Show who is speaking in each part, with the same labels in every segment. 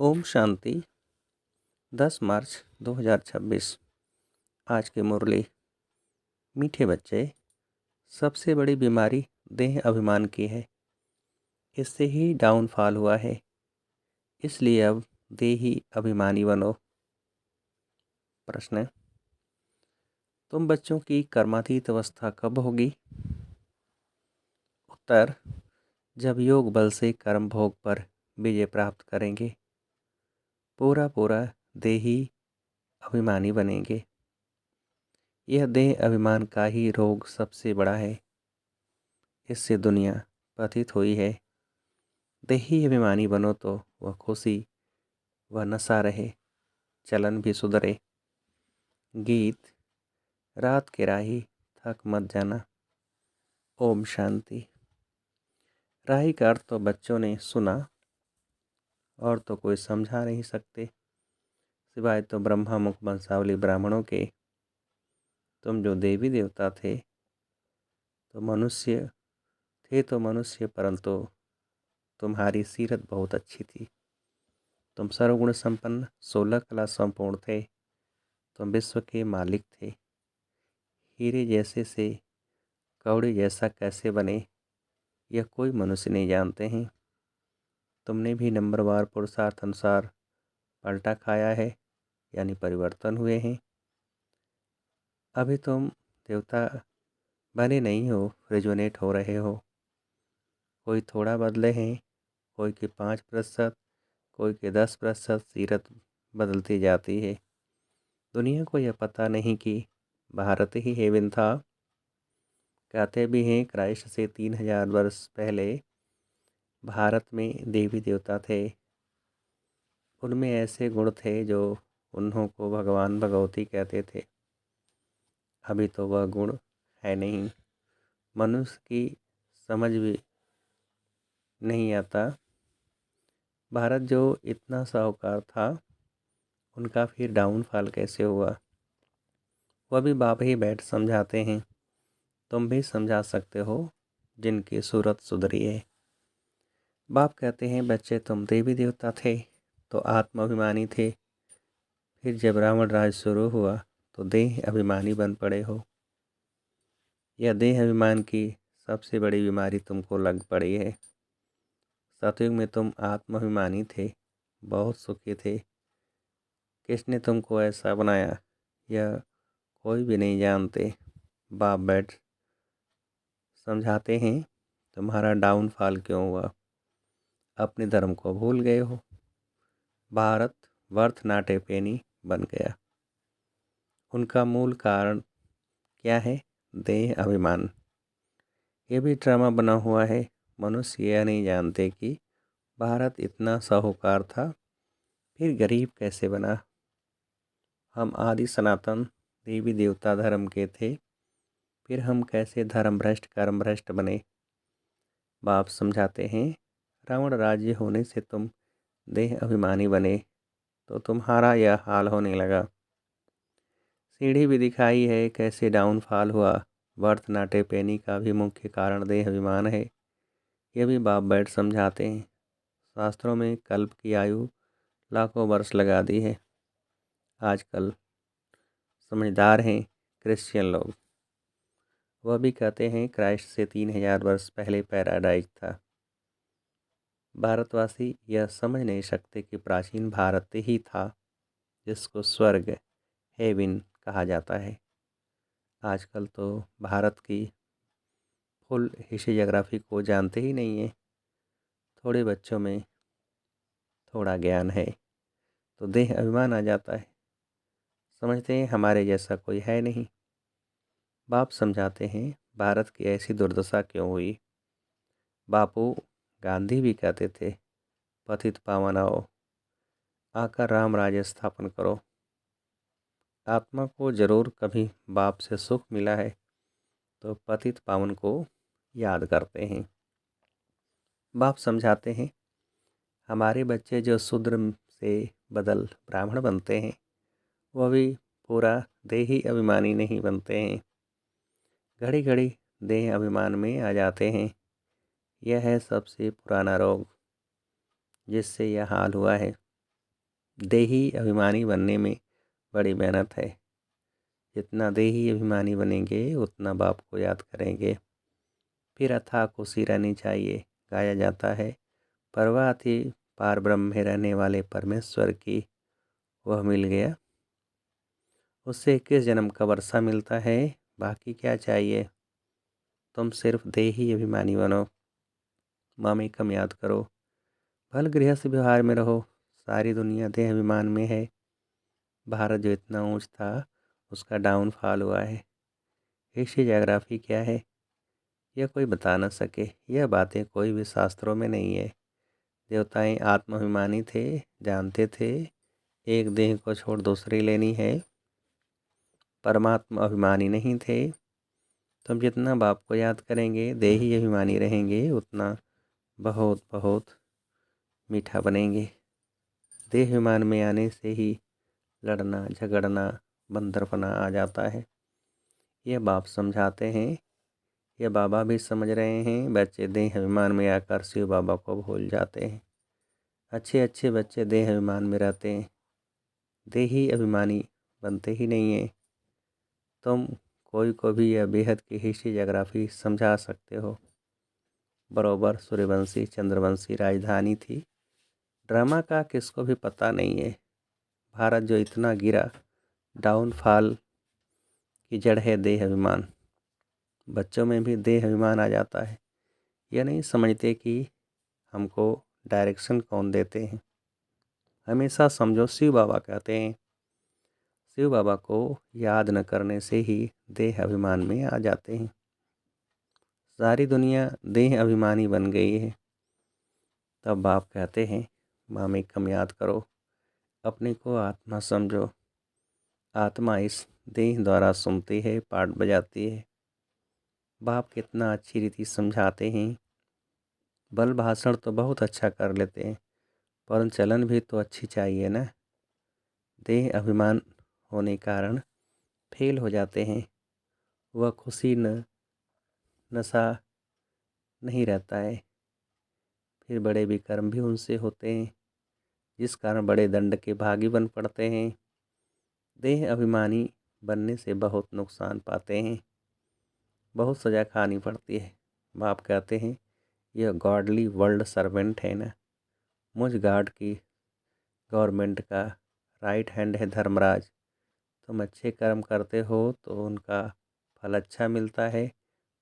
Speaker 1: ओम शांति। 10 मार्च 2026। आज की मुरली। मीठे बच्चे, सबसे बड़ी बीमारी देह अभिमान की है। इससे ही डाउनफॉल हुआ है। इसलिए अब देही अभिमानी बनो। प्रश्न: तुम बच्चों की कर्मातीत अवस्था कब होगी? उत्तर: जब योग बल से कर्म भोग पर विजय प्राप्त करेंगे, पूरा देही अभिमानी बनेंगे। यह देह अभिमान का ही रोग सबसे बड़ा है। इससे दुनिया पतित हुई है। देही अभिमानी बनो तो वह खुशी व नशा रहे, चलन भी सुधरे। गीत: रात के राही थक मत जाना। ओम शांति। राही का अर्थ तो बच्चों ने सुना और तो कोई समझा नहीं सकते, सिवाय तो ब्रह्मा मुख वंशावली ब्राह्मणों के। तुम जो देवी देवता थे तो मनुष्य, परंतु तुम्हारी सीरत बहुत अच्छी थी। तुम सर्वगुण संपन्न, 16 कला संपूर्ण थे। तुम विश्व के मालिक थे। हीरे जैसे से कौड़े जैसा कैसे बने, यह कोई मनुष्य नहीं जानते हैं। तुमने भी नंबरवार पुरुषार्थ अनुसार पलटा खाया है, यानी परिवर्तन हुए हैं। अभी तुम देवता बने नहीं हो, रिजोनेट हो रहे हो। कोई थोड़ा बदले हैं, कोई के 5%, कोई के 10% सीरत बदलती जाती है। दुनिया को यह पता नहीं कि भारत ही हेवन था। कहते भी हैं क्राइस्ट से 3000 वर्ष पहले भारत में देवी देवता थे। उनमें ऐसे गुण थे जो उन्हों को भगवान भगवती कहते थे। अभी तो वह गुण है नहीं। मनुष्य की समझ भी नहीं आता। भारत जो इतना साहूकार था, उनका फिर डाउनफॉल कैसे हुआ, वह भी बाप ही बैठ समझाते हैं। तुम भी समझा सकते हो जिनकी सूरत सुधरी है। बाप कहते हैं बच्चे, तुम देवी देवता थे तो आत्माभिमानी थे। फिर जब रावण राज शुरू हुआ तो देह अभिमानी बन पड़े हो। यह देह अभिमान की सबसे बड़ी बीमारी तुमको लग पड़ी है। सतयुग में तुम आत्माभिमानी थे, बहुत सुखी थे। किसने तुमको ऐसा बनाया, यह कोई भी नहीं जानते। बाप बैठ समझाते हैं तुम्हारा डाउनफॉल क्यों हुआ। अपने धर्म को भूल गए हो। भारत वर्थ नाटे पेनी बन गया। उनका मूल कारण क्या है? देह अभिमान। ये भी ड्रामा बना हुआ है। मनुष्य यह नहीं जानते कि भारत इतना साहूकार था, फिर गरीब कैसे बना। हम आदि सनातन देवी देवता धर्म के थे, फिर हम कैसे धर्म भ्रष्ट कर्म भ्रष्ट बने। बाप समझाते हैं रावण राज्य होने से तुम देह अभिमानी बने तो तुम्हारा यह हाल होने लगा। सीढ़ी भी दिखाई है कैसे डाउनफॉल हुआ। वर्थ नाटे पेनी का भी मुख्य कारण देह अभिमान है। यह भी बाप बैठ समझाते हैं। शास्त्रों में कल्प की आयु लाखों वर्ष लगा दी है। आजकल समझदार हैं क्रिश्चियन लोग। वह भी कहते हैं क्राइस्ट से 3000 वर्ष पहले पैराडाइज था। भारतवासी यह समझ नहीं सकते कि प्राचीन भारत ही था जिसको स्वर्ग हेवन कहा जाता है। आजकल तो भारत की फुल हिस्ट्री ज्योग्राफी को जानते ही नहीं है। थोड़े बच्चों में थोड़ा ज्ञान है तो देह अभिमान आ जाता है। समझते हैं हमारे जैसा कोई है नहीं। बाप समझाते हैं भारत की ऐसी दुर्दशा क्यों हुई। बापू गांधी भी कहते थे पतित पावन आओ, आकर राम राज्य स्थापन करो। आत्मा को जरूर कभी बाप से सुख मिला है तो पतित पावन को याद करते हैं। बाप समझाते हैं हमारे बच्चे जो शूद्र से बदल ब्राह्मण बनते हैं, वह भी पूरा देही अभिमानी नहीं बनते हैं। घड़ी घड़ी देह अभिमान में आ जाते हैं। यह है सबसे पुराना रोग जिससे यह हाल हुआ है। देही अभिमानी बनने में बड़ी मेहनत है। जितना देही अभिमानी बनेंगे उतना बाप को याद करेंगे। फिर अथाह खुशी रहनी चाहिए। गाया जाता है, परवाह थी पार ब्रह्म में रहने वाले परमेश्वर की, वह मिल गया। उससे 21 जन्म का वर्षा मिलता है। बाकी क्या चाहिए। तुम सिर्फ देही अभिमानी बनो। मामेकम याद करो। भल गृहस्थ व्यवहार में रहो। सारी दुनिया देह अभिमान में है। भारत जो इतना ऊंच था उसका डाउनफॉल हुआ है। हिस्ट्री ज्योग्राफी क्या है यह कोई बता न सके। यह बातें कोई भी शास्त्रों में नहीं है। देवताएं आत्माभिमानी थे, जानते थे एक देह को छोड़ दूसरी लेनी है। परमात्मा अभिमानी नहीं थे। तुम जितना बाप को याद करेंगे, देही अभिमानी रहेंगे, उतना बहुत बहुत मीठा बनेंगे। देह अभिमान में आने से ही लड़ना झगड़ना बंदरपना आ जाता है। यह बाप समझाते हैं। यह बाबा भी समझ रहे हैं। बच्चे देह अभिमान में आकर शिव बाबा को भूल जाते हैं। अच्छे अच्छे बच्चे देह अभिमान में रहते हैं, देही अभिमानी बनते ही नहीं हैं। तुम कोई को भी यह बेहद की हिस्ट्री ज्योग्राफी समझा सकते हो। बरोबर सूर्यवंशी चंद्रवंशी राजधानी थी। ड्रामा का किसको भी पता नहीं है। भारत जो इतना गिरा, डाउनफॉल की जड़ है देह अभिमान। बच्चों में भी देह अभिमान आ जाता है। यह नहीं समझते कि हमको डायरेक्शन कौन देते हैं। हमेशा समझो शिव बाबा कहते हैं। शिव बाबा को याद न करने से ही देह अभिमान में आ जाते हैं। सारी दुनिया देह अभिमानी बन गई है। तब बाप कहते हैं, मामेकम याद करो। अपने को आत्मा समझो। आत्मा इस देह द्वारा सुनती है, पाठ बजाती है। बाप कितना अच्छी रीति समझाते हैं। बल भाषण तो बहुत अच्छा कर लेते हैं, पर चलन भी तो अच्छी चाहिए ना। देह अभिमान होने कारण फेल हो जाते हैं। वह खुशी नशा नहीं रहता है। फिर बड़े विकर्म भी उनसे होते हैं, जिस कारण बड़े दंड के भागी बन पड़ते हैं। देह अभिमानी बनने से बहुत नुकसान पाते हैं, बहुत सज़ा खानी पड़ती है। बाप कहते हैं, यह गॉडली वर्ल्ड सर्वेंट है ना। मुझ गॉड की गवर्नमेंट का राइट हैंड है धर्मराज। तुम अच्छे कर्म करते हो तो उनका फल अच्छा मिलता है,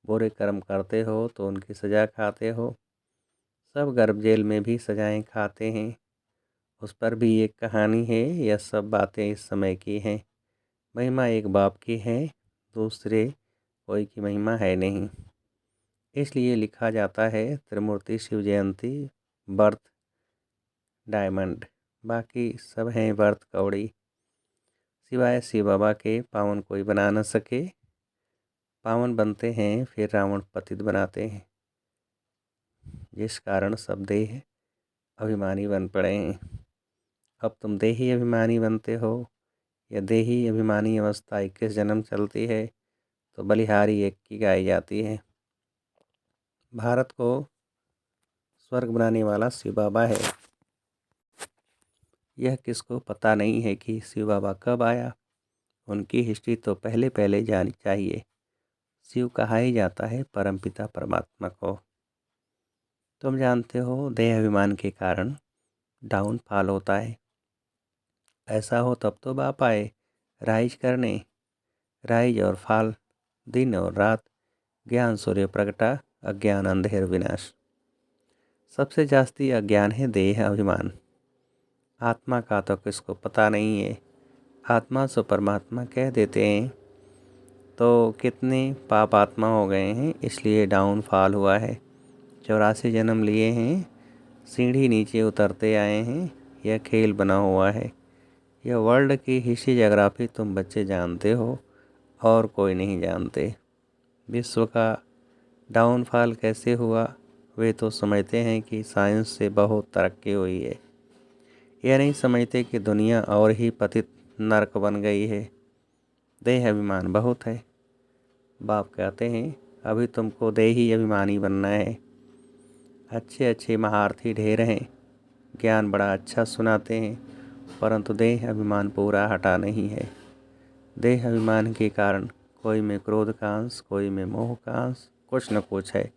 Speaker 1: बुरे कर्म करते हो तो उनकी सज़ा खाते हो। सब गर्भ जेल में भी सज़ाएं खाते हैं। उस पर भी एक कहानी है। यह सब बातें इस समय की हैं। महिमा एक बाप की है, दूसरे कोई की महिमा है नहीं। इसलिए लिखा जाता है त्रिमूर्ति शिव जयंती बर्थ डायमंड, बाकी सब हैं बर्थ कौड़ी। सिवाय शिव बाबा के पावन कोई बना न सके। पावन बनते हैं फिर रावण पतित बनाते हैं, जिस कारण सब देह अभिमानी बन पड़े हैं। अब तुम देही अभिमानी बनते हो। यह देही अभिमानी अवस्था 21 जन्म चलती है तो बलिहारी एक की गाई जाती है। भारत को स्वर्ग बनाने वाला शिव बाबा है। यह किसको पता नहीं है कि शिव बाबा कब आया। उनकी हिस्ट्री तो पहले पहले जानी चाहिए। शिव कहा ही जाता है परमपिता परमात्मा को। तुम जानते हो देह अभिमान के कारण डाउनफॉल होता है। ऐसा हो तब तो बाप आए राइज करने। राइज और फाल, दिन और रात, ज्ञान सूर्य प्रगटा, अज्ञान अंधेर विनाश। सबसे जास्ती अज्ञान है देह अभिमान। आत्मा का तो किसको पता नहीं है। आत्मा सो परमात्मा कह देते हैं तो कितने पाप आत्मा हो गए हैं, इसलिए डाउनफॉल हुआ है। 84 जन्म लिए हैं, सीढ़ी नीचे उतरते आए हैं। यह खेल बना हुआ है। यह वर्ल्ड की हिस्ट्री ज्योग्राफी तुम बच्चे जानते हो और कोई नहीं जानते। विश्व का डाउनफॉल कैसे हुआ वे तो समझते हैं कि साइंस से बहुत तरक्की हुई है। यह नहीं समझते कि दुनिया और ही पतित नरक बन गई है। देह अभिमान बहुत है। बाप कहते हैं, अभी तुमको देही अभिमानी बनना है। अच्छे अच्छे महारथी ढेर हैं, ज्ञान बड़ा अच्छा सुनाते हैं, परंतु देह अभिमान पूरा हटा नहीं है। देह अभिमान के कारण कोई में क्रोध का अंश, कोई में मोह का अंश, कुछ न कुछ है।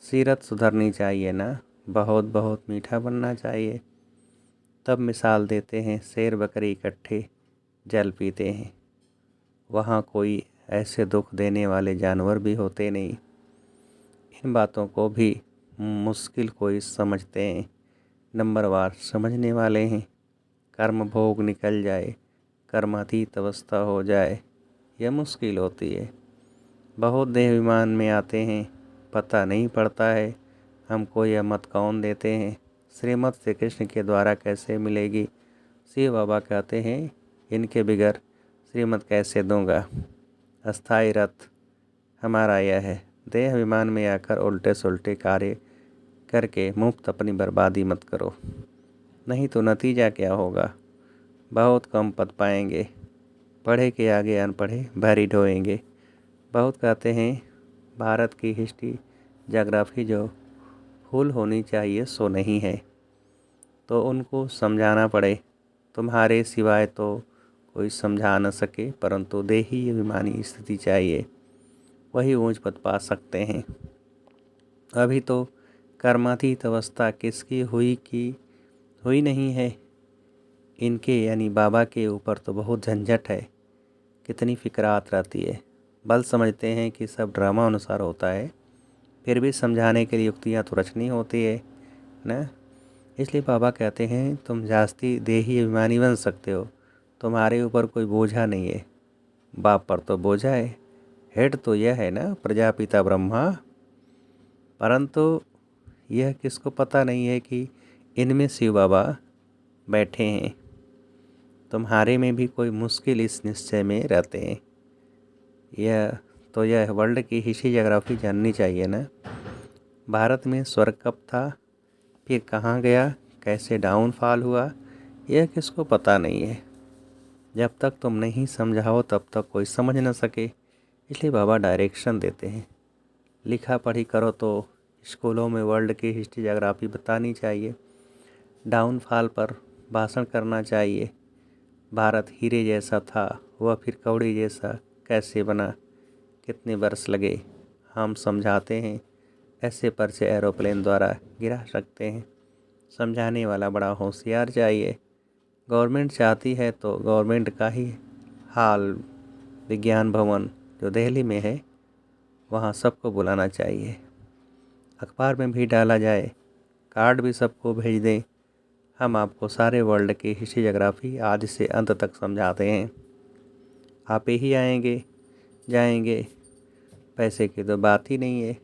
Speaker 1: सीरत सुधरनी चाहिए ना, बहुत बहुत मीठा बनना चाहिए। तब मिसाल देते हैं, शेर बकरी इकट्ठे जल पीते हैं। वहाँ कोई ऐसे दुख देने वाले जानवर भी होते नहीं। इन बातों को भी मुश्किल कोई समझते हैं, नंबरवार समझने वाले हैं। कर्म भोग निकल जाए, कर्मातीत अवस्था हो जाए, यह मुश्किल होती है। बहुत देहाभिमान में आते हैं, पता नहीं पड़ता है हमको यह मत कौन देते हैं। श्रीमत श्री कृष्ण के द्वारा कैसे मिलेगी? शिव बाबा कहते हैं, इनके बिगर श्रीमत कैसे दूंगा। अस्थाई रथ हमारा यह है। देह अभिमान में आकर उल्टे सुल्टे कार्य करके मुफ्त अपनी बर्बादी मत करो, नहीं तो नतीजा क्या होगा? बहुत कम पद पाएंगे। पढ़े के आगे अनपढ़े भारी ढोएंगे। बहुत कहते हैं भारत की हिस्ट्री ज्योग्राफी जो फूल होनी चाहिए सो नहीं है, तो उनको समझाना पड़े। तुम्हारे सिवाय तो कोई समझा न सके, परंतु देही अभिमानी स्थिति चाहिए, वही ऊंच पद पा सकते हैं। अभी तो कर्मातीत अवस्था किसकी हुई कि हुई नहीं है। इनके यानी बाबा के ऊपर तो बहुत झंझट है, कितनी फिक्रात रहती है। बल समझते हैं कि सब ड्रामा अनुसार होता है, फिर भी समझाने के लिए युक्तियाँ तो रचनी होती है ना। इसलिए बाबा कहते हैं तुम जास्ती देही अभिमानी बन सकते हो, तुम्हारे ऊपर कोई बोझा नहीं है। बाप पर तो बोझा है, हेड तो यह है ना, प्रजापिता ब्रह्मा। परंतु यह किसको पता नहीं है कि इनमें शिव बाबा बैठे हैं। तुम्हारे में भी कोई मुश्किल इस निश्चय में रहते हैं। यह वर्ल्ड की हिस्ट्री ज्योग्राफी जाननी चाहिए ना। भारत में स्वर्ग कब था, फिर कहाँ गया, कैसे डाउनफॉल हुआ, यह किसको पता नहीं है। जब तक तुम नहीं समझाओ तब तक कोई समझ न सके। इसलिए बाबा डायरेक्शन देते हैं। लिखा पढ़ी करो तो स्कूलों में वर्ल्ड की हिस्ट्री ज्योग्राफी बतानी चाहिए। डाउनफॉल पर भाषण करना चाहिए। भारत हीरे जैसा था, वह फिर कौड़ी जैसा कैसे बना, कितने वर्ष लगे, हम समझाते हैं। ऐसे पर्चे एरोप्लेन द्वारा गिरा सकते हैं। समझाने वाला बड़ा होशियार चाहिए। गवर्नमेंट चाहती है तो गवर्नमेंट का ही हाल विज्ञान भवन जो दिल्ली में है, वहाँ सबको बुलाना चाहिए। अखबार में भी डाला जाए, कार्ड भी सबको भेज दें। हम आपको सारे वर्ल्ड की हिस्ट्री ज्योग्राफी आदि से अंत तक समझाते हैं। आप ही आएंगे जाएंगे, पैसे की तो बात ही नहीं है।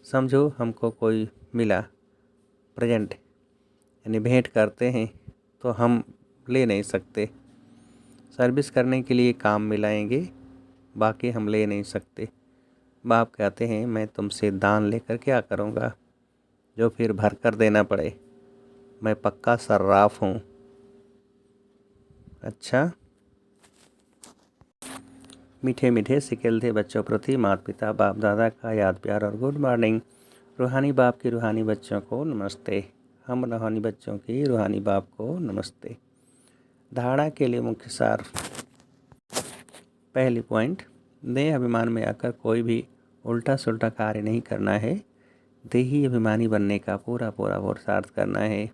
Speaker 1: समझो हमको कोई मिला प्रेजेंट यानी भेंट करते हैं तो हम ले नहीं सकते। सर्विस करने के लिए काम मिलाएंगे, बाकी हम ले नहीं सकते। बाप कहते हैं मैं तुमसे दान लेकर क्या करूँगा जो फिर भर कर देना पड़े। मैं पक्का सर्राफ हूँ। अच्छा, मीठे मीठे सिकेल थे बच्चों प्रति माता पिता बाप दादा का याद प्यार और गुड मॉर्निंग। रूहानी बाप की रूहानी बच्चों को नमस्ते। हम रूहानी बच्चों की रूहानी बाप को नमस्ते। धारणा के लिए मुख्य सार। पहली पॉइंट, देह अभिमान में आकर कोई भी उल्टा सुल्टा कार्य नहीं करना है। देही अभिमानी बनने का पूरा पूरा पुरुषार्थ करना है।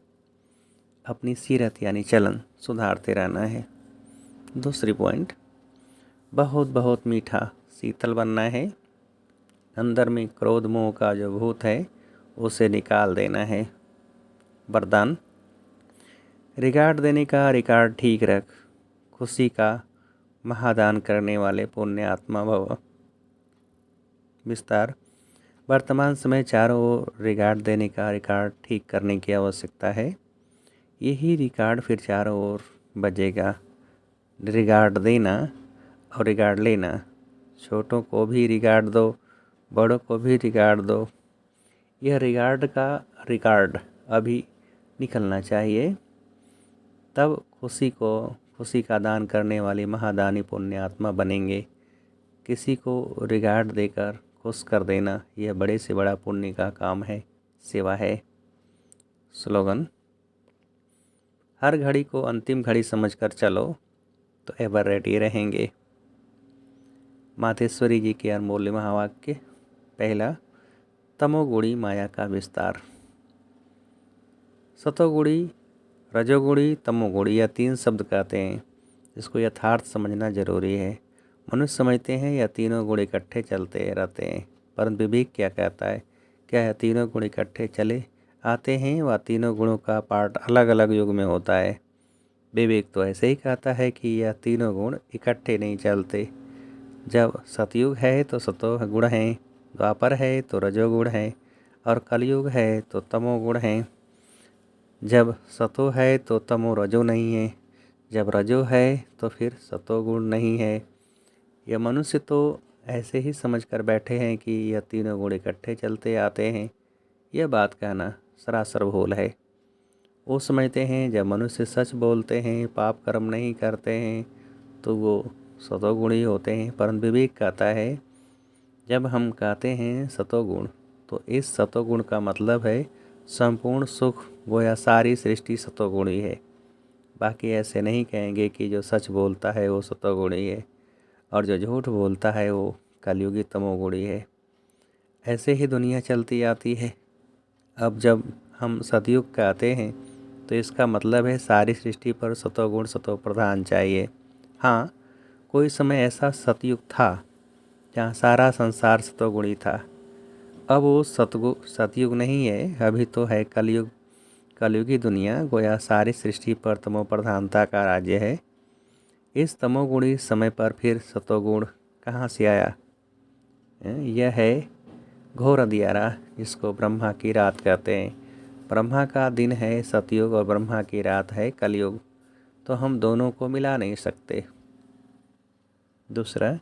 Speaker 1: अपनी सीरत यानी चलन सुधारते रहना है। दूसरी पॉइंट, बहुत बहुत मीठा शीतल बनना है। अंदर में क्रोध मोह का जो भूत है उसे निकाल देना है। वरदान, रिकॉर्ड देने का रिकॉर्ड ठीक रख, खुशी का महादान करने वाले पुण्य आत्मा भव। विस्तार, वर्तमान समय चारों ओर रिकॉर्ड देने का रिकॉर्ड ठीक करने की आवश्यकता है। यही रिकॉर्ड फिर चारों ओर बजेगा। रिकॉर्ड देना और रिकॉर्ड लेना, छोटों को भी रिकॉर्ड दो, बड़ों को भी रिकॉर्ड दो। यह रिकॉर्ड का रिकॉर्ड अभी निकलना चाहिए, तब खुशी का दान करने वाले महादानी पुण्य आत्मा बनेंगे। किसी को रिकॉर्ड देकर खुश कर देना यह बड़े से बड़ा पुण्य का काम है, सेवा है। स्लोगन, हर घड़ी को अंतिम घड़ी समझकर चलो तो एवर रेडी रहेंगे। मातेश्वरी जी के अनमोल्य महावाक्य। पहला, तमोगुणी माया का विस्तार। सतोगुणी, रजोगुणी, तमोगुणी, यह 3 शब्द कहते हैं। इसको यथार्थ समझना जरूरी है। मनुष्य समझते हैं यह तीनों गुण इकट्ठे चलते रहते हैं, परंतु विवेक क्या कहता है? क्या यह तीनों गुण इकट्ठे चले आते हैं व तीनों गुणों का पार्ट अलग अलग युग में होता है? विवेक तो ऐसे ही कहता है कि यह तीनों गुण इकट्ठे नहीं चलते। जब सतयुग है तो सतो गुण हैं, द्वापर है तो रजोगुण है और कलयुग है तो तमोगुण हैं। जब सतो है तो तमो रजो नहीं है, जब रजो है तो फिर सतोगुण नहीं है। यह मनुष्य तो ऐसे ही समझ कर बैठे हैं कि यह तीनों गुण इकट्ठे चलते आते हैं। यह बात कहना सरासर भूल है। वो समझते हैं जब मनुष्य सच बोलते हैं, पाप कर्म नहीं करते हैं, तो वो सतोगुणी होते हैं। परंतु विवेक कहता है जब हम कहते हैं सतोगुण, तो इस सतोगुण का मतलब है संपूर्ण सुख, गोया सारी सृष्टि सतोगुणी है। बाकी ऐसे नहीं कहेंगे कि जो सच बोलता है वो सतोगुणी है और जो झूठ बोलता है वो कलयुगी तमोगुणी है। ऐसे ही दुनिया चलती आती है। अब जब हम सतयुग कहते हैं तो इसका मतलब है सारी सृष्टि पर सतोगुण सतो प्रधान चाहिए। हाँ, कोई समय ऐसा सतयुग था जहाँ सारा संसार सतोगुणी था। अब वो सतयुग नहीं है, अभी तो है कलयुग। कलयुगी दुनिया गोया सारी सृष्टि पर तमो प्रधानता का राज्य है। इस तमोगुणी समय पर फिर सतोगुण कहाँ से आया? यह है घोर अंधियारा, जिसको ब्रह्मा की रात कहते हैं। ब्रह्मा का दिन है सतयुग और ब्रह्मा की रात है कलयुग, तो हम दोनों को मिला नहीं सकते। दूसरा,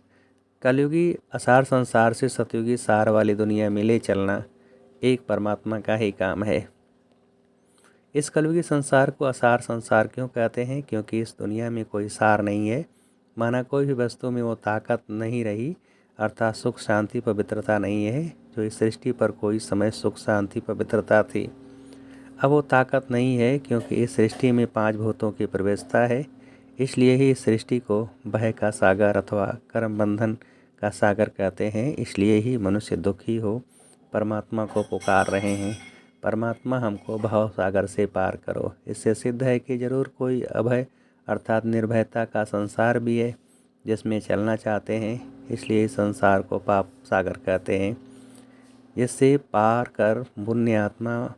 Speaker 1: कलयुगी असार संसार से सतयुगी सार वाली दुनिया में ले चलना एक परमात्मा का ही काम है। इस कलयुगी संसार को असार संसार क्यों कहते हैं? क्योंकि इस दुनिया में कोई सार नहीं है। माना कोई भी वस्तु में वो ताकत नहीं रही, अर्थात सुख शांति पवित्रता नहीं है जो इस सृष्टि पर कोई समय सुख शांति पवित्रता थी। अब वो ताकत नहीं है क्योंकि इस सृष्टि में 5 भूतों की प्रवेशता है। इसलिए ही इस सृष्टि को भय का सागर अथवा कर्म बंधन का सागर कहते हैं। इसलिए ही मनुष्य दुखी हो परमात्मा को पुकार रहे हैं, परमात्मा हमको भव सागर से पार करो। इससे सिद्ध है कि जरूर कोई अभय अर्थात निर्भयता का संसार भी है जिसमें चलना चाहते हैं। इसलिए इस संसार को पाप सागर कहते हैं। जिससे पार कर पुण्य आत्मा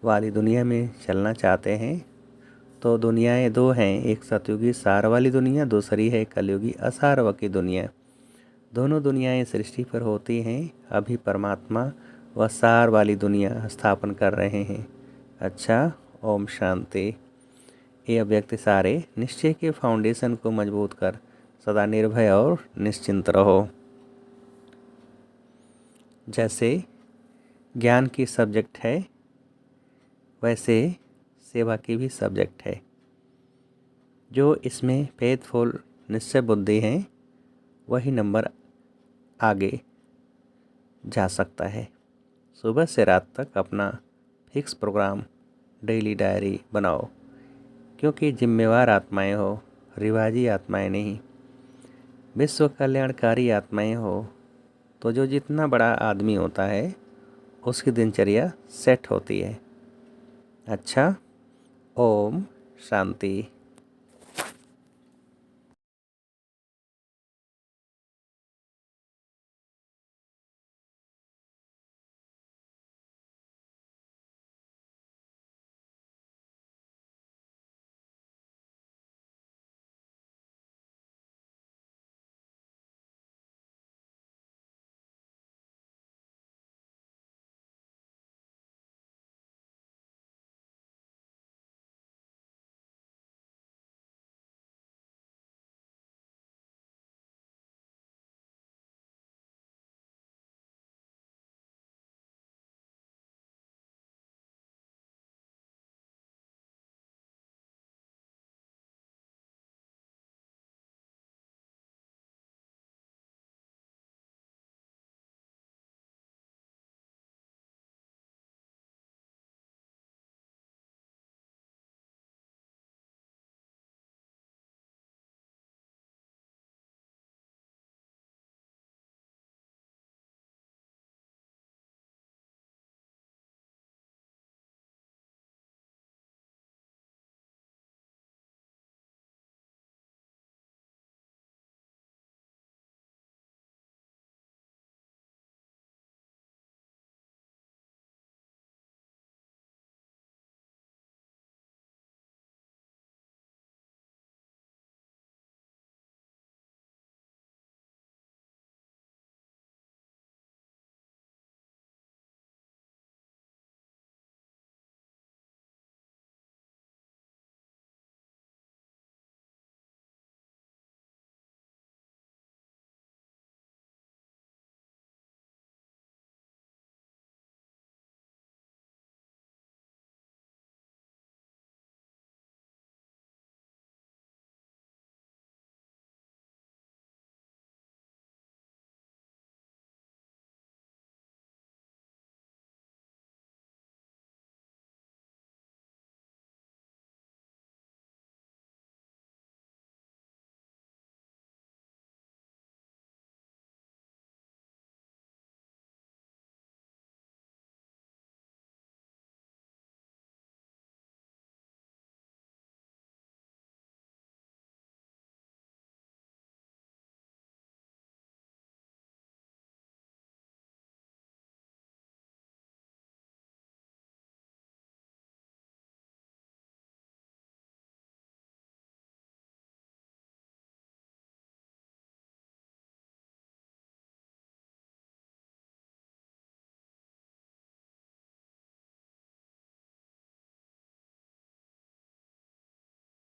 Speaker 1: वाली दुनिया में चलना चाहते हैं। तो दुनियाएं 2 हैं, एक सतयुगी सार वाली दुनिया, दूसरी है कलयुगी असार की दुनिया। दोनों दुनियाएं सृष्टि पर होती हैं। अभी परमात्मा व सार वाली दुनिया स्थापन कर रहे हैं। अच्छा, ओम शांति। ये अव्यक्त सारे निश्चय के फाउंडेशन को मजबूत कर सदा निर्भय और निश्चिंत रहो। जैसे ज्ञान की सब्जेक्ट है, वैसे सेवा की भी सब्जेक्ट है। जो इसमें फेथफुल निश्चय बुद्धि हैं, वही नंबर आगे जा सकता है। सुबह से रात तक अपना फिक्स प्रोग्राम डेली डायरी बनाओ, क्योंकि जिम्मेवार आत्माएं हो, रिवाजी आत्माएं नहीं। विश्व कल्याणकारी आत्माएं हो तो जो जितना बड़ा आदमी होता है उसकी दिनचर्या सेट होती है। अच्छा, ओम शांति।